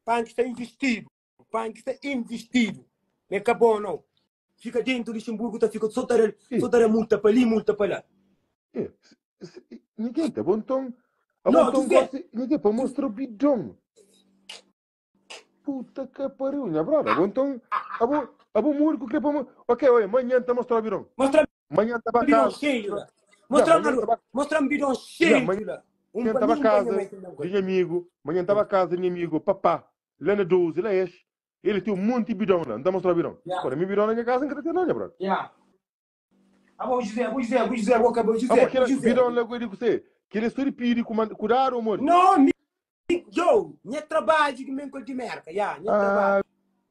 Punk está investido. Punk está investido. Não acabou, não. Fica dentro do Luxemburgo, tá, fica só dar multa para ali, multa para lá. Ninguém tá bom, então. Não, Então José. ninguém para mostrar o bidão. Puta que pariu, minha brother. Então, abo músico que para. Ok, olha, amanhã tá mostrar o bidão. Mostra Amanhã tá para bidão casa. cheio lá. Mostra bidão Não, cheio amanhã lá. estava casa de um amigo. Amanhã estava casa de um amigo. Papá, lá na 12, lá é. Ele tem um monte de bidão lá. Não tá mostrar o bidão. Agora, meu bidão na minha casa não quer não, minha brother. José, Bidão lá com você. Que ele estude pedir cuidar ou morrer. não, eu, não trabalho que me de merda, não trabalho.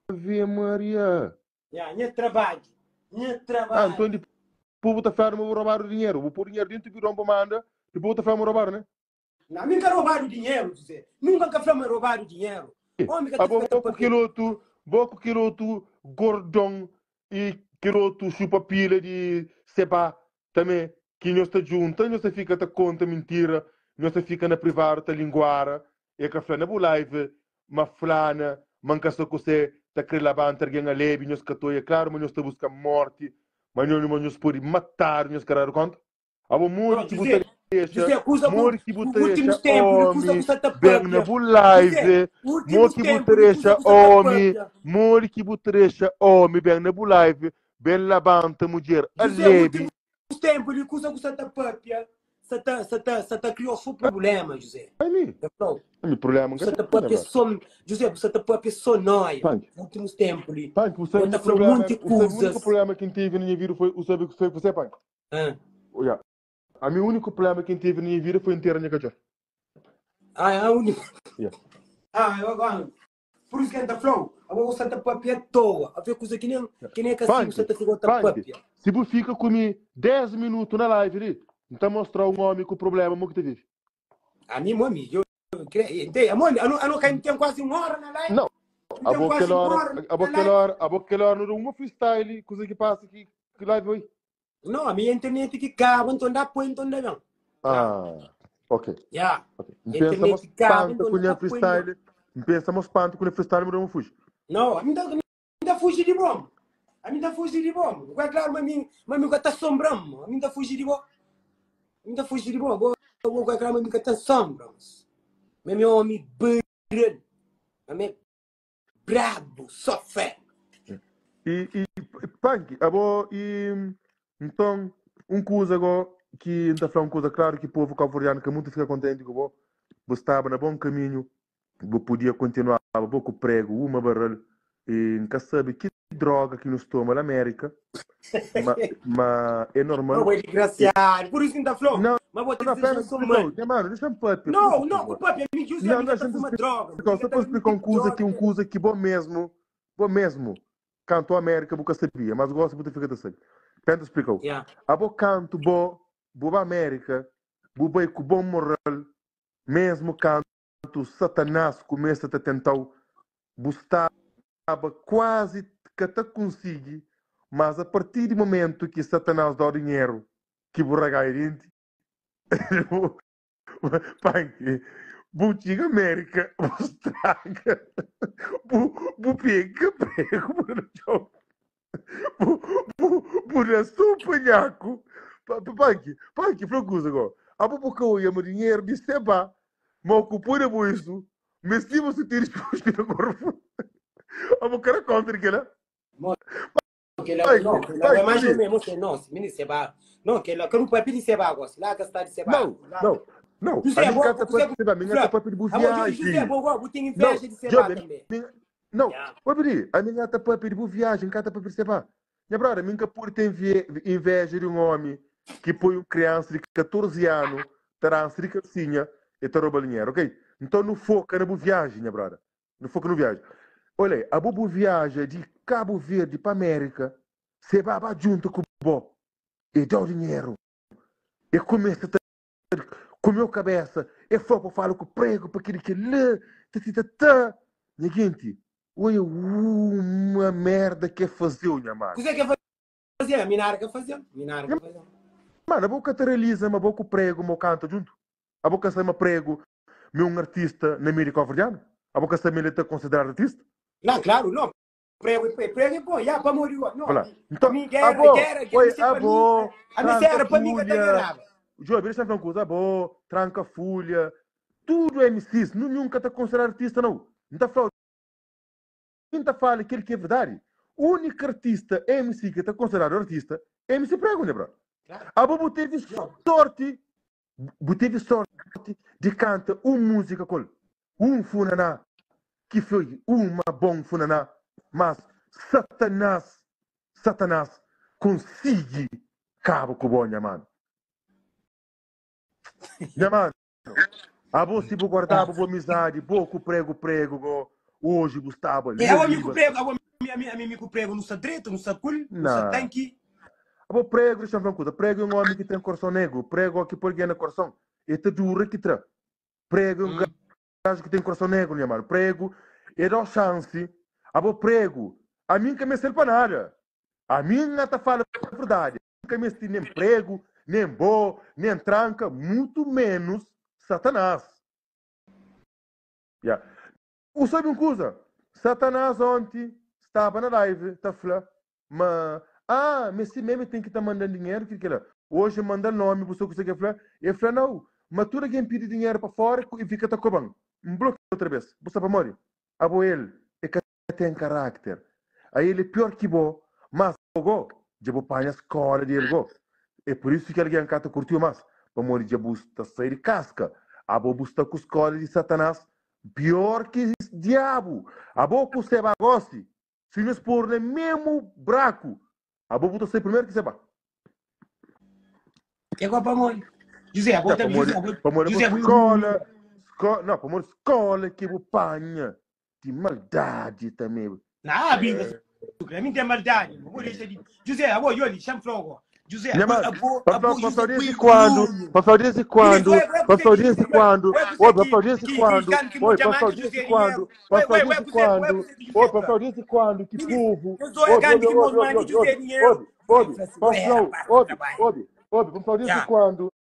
Ave Maria. Não trabalho. Então, o povo tá fazendo roubar o dinheiro. Vou pôr dinheiro dentro do bidão para mandar. O povo tá fazendo roubar, né? Não, nunca roubaram dinheiro, José. Nunca fomos roubar o dinheiro. Boco quiloto gordão e quiloto chupa pila de seba também que nós está junto, nós fica a conta mentira, nós fica na privada a linguara e que flana bu live, ma flana, manca só que você tá querendo lavar alguém a leve, nós que é claro, mas nós está buscar morte, mas nós pode matar, nós querer conta. Abo morre que você José, acusa morre que últimos você tempos, bem na bu live, morre que você homem, morre que você homem, bem na bu live, bem lavanta mulher a leve. Últimos tempos, ele acusa você tá papia, você tá criou seu problema, José. Meu problema, você tá papia só, José, você tá papia só nóia. Últimos tempos, ele. Você tá falando muitas coisas. O único problema que tive na minha vida foi o saber que foi você, pai. Olha. A meu único problema que tive na minha vida foi inteira a minha cachorra. É o único. Agora. Por isso que a gente falou. Agora você está papia à toa. A ver coisa que nem que assim você está ficando papia. Se você fica comigo 10 minutos na live, então mostrar um homem com problema, como que te vive? A mim, mami, eu não tem quase uma hora na live. Não. A boca hora não é uma freestyle, coisa que passa aqui, que live foi. Não, a minha internet que cava, então dá põe, então dá não. Ok. Internet que cava, então dá põe. Pensamos panto com o freestyle, mas não fugi. Não, a mim dá fugir de bom. A mim dá fugir de bom. É claro, mas mim está assombrando. A mim dá fugir de bom. Agora, é claro, mas mim está assombrando. Mas meu homem brilhante. Mas brabo, só fé. Punk, então, coisa agora que está falando coisa claro que o povo cabo-verdiano que muito fica contente que você estava no bom caminho, você podia continuar um pouco prego, uma barrel e nunca sabe que droga que nos toma na América, mas é normal. Não é desgraçado, por isso que está falando. Não, mas vou ter que dizer isso, mano, deixa-me papi. Não, o papi é mentira, você está fumando droga. Só para explicar uma coisa que bom mesmo, canto América, você sabia, mas gosto muito de ficar assim. Penta explicou. Abo canto bo América, bo bem com bom moral, mesmo canto Satanás começa a tentar buscar quase que até consegue, mas a partir do momento que Satanás dá o dinheiro que borragai dentro, Punk, Butiga América, Bustraga, Bupega, Prego, por a sopa nhaco. Punk, procura agora. A boca eu ia dinheiro de seba, mas ocupou de isso, mas se você tira exposto no corpo, a boca era contra que ela. Não, é mais ou menos, não, se me seba, não, que ela não pode pedir seba agora, lá que está de seba. Não, a minha gata pode seba, a minha gata pode pedir viagem. Eu tenho inveja de seba também. Não, pode pedir, a minha gata pode pedir viagem, gata pode pedir seba. Minha brother, minha por tem inveja de um homem que põe uma criança de 14 anos, terá uma criancinha e te rouba dinheiro, ok? Então não foca na boa viagem, minha brother. Não foca na viagem. Olha, a boa viagem de Cabo Verde para América, você vai junto com o Bob e dá o dinheiro. E começa a comer a cabeça. E foi para falar com o prego, para aquele que lê, minha gente. Olha, uma merda que é fazer, minha mãe. O que é que fazer? A minar que fazer. Mano, a boca te realiza, a boca prego, meu canto junto. A boca sai uma prego, meu artista na mídia cabo-verdiana. A boca família está considerada artista? Não, claro, não. Prego é bom, já, para morrer. Não, Olha, então, a minha abo, guerra, oi, isso é para mim. abo, A minha tranca era para mim que eu folha. ganhava. João, vira sempre uma coisa, abo, tranca folha. Tudo é MCs, nunca está considerado artista, não. Não está falando. Quem está falando aquilo que é verdade. O único artista MC que está considerado artista é MC Prego, né, bro? Claro. Abo teve sorte de cantar uma música com funaná, que foi uma bom funaná, mas Satanás consegue cabo com o mano. Minha mano, a você vou guardar boa amizade, pouco prego, hoje Gustavo, Eu amigo prego, amigo prego, não se direito, não se cool, não se tanque. Abo prego, deixa eu ver uma coisa, prego é um homem que tem coração negro, prego aqui por no coração, e te dura que tra. Prego é um gajo que tem coração negro, minha mano, prego, e dá chance, abo prego, a mim que me serve para nada. A minha tá falando a verdade. Nunca me nem prego, nem bo, nem tranca, muito menos Satanás. Yeah. O sabe uma coisa? Satanás ontem estava na live, tá falando, mas se mesmo tem que estar mandando dinheiro, que lá. Hoje manda nome, você consegue falar, e fala não, mas tudo quem pede dinheiro para fora e fica tá cobando. Um bloco outra vez. Você para morrer. Abo ele, é que tem caráter. Aí ele é pior que bo. Mas go, já vou para a escola dele go. É por isso que alguém cata curtiu mais. Para morrer já busta sair de casca. A bo busta com a escola de Satanás. Pior que diabo. A bo com o seba goste. Se nos pôr no mesmo braco. A bo busta sair primeiro que seba. Que é para morrer. José, agora Para morrer com escola. Não, para morrer escola que vou panha. De maldade também. Não, bingo. A mim tem maldade. José, agora eu lhe chamo logo. José, para desde quando? Para desde quando? Para desde quando? Oi, para desde quando? Oi, para desde quando? Para desde quando? Oi, para desde quando? Que povo? Para desde quando?